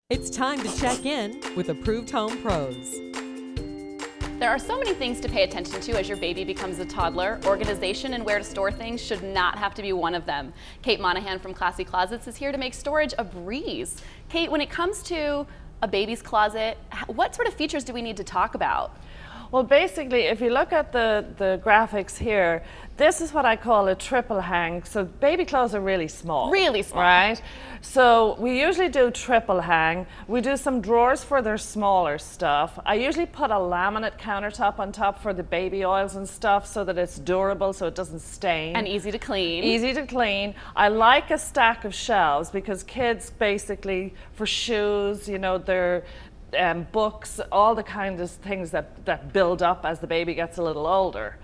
It's time to check in with Approved Home Pros. There are so many things to pay attention to as your baby becomes a toddler. Organization and where to store things should not have to be one of them. Kate Monahan from Classy Closets is here to make storage a breeze. Kate, when it comes to a baby's closet, what sort of features do we need to talk about? Well, basically, if you look at the graphics here, this is what I call a triple hang. So baby clothes are really small. Really small. Right? So we usually do triple hang. We do some drawers for their smaller stuff. I usually put a laminate countertop on top for the baby oils and stuff so that it's durable, so it doesn't stain. And easy to clean. Easy to clean. I like a stack of shelves because kids basically, for shoes, you know, their books, all the kinds of things that build up as the baby gets a little older.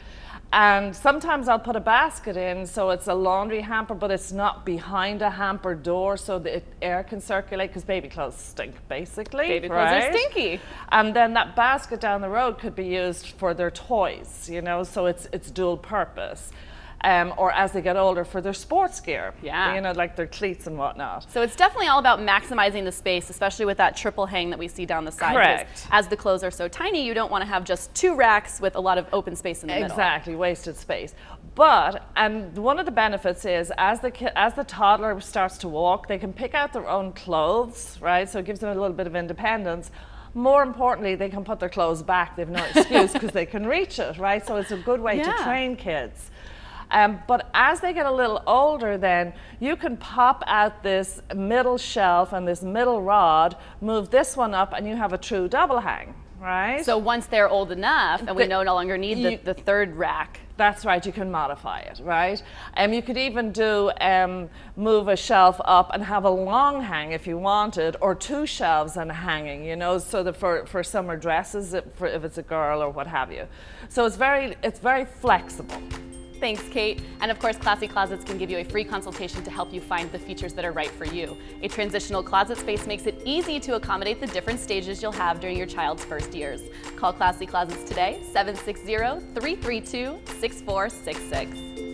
And sometimes I'll put a basket in so it's a laundry hamper, but it's not behind a hamper door so that air can circulate, because baby clothes stink, basically. Baby clothes are stinky. And then that basket down the road could be used for their toys, you know, so it's dual purpose. Or as they get older, for their sports gear, yeah, you know, like their cleats and whatnot. So it's definitely all about maximizing the space, especially with that triple hang that we see down the side. Correct. As the clothes are so tiny, you don't want to have just two racks with a lot of open space in the middle. Exactly, wasted space. But, and one of the benefits is, as the toddler starts to walk, they can pick out their own clothes, right? So it gives them a little bit of independence. More importantly, they can put their clothes back. They have no excuse because they can reach it, right? So it's a good way to train kids. But as they get a little older, then you can pop out this middle shelf and this middle rod, move this one up, and you have a true double hang, right? So once they're old enough and we no longer need the third rack. That's right, you can modify it, right? You could even do move a shelf up and have a long hang if you wanted, or two shelves and hanging, you know, so that for summer dresses, if it's a girl or what have you. So it's very flexible. Thanks, Kate. And of course, Classy Closets can give you a free consultation to help you find the features that are right for you. A transitional closet space makes it easy to accommodate the different stages you'll have during your child's first years. Call Classy Closets today, 760-332-6466.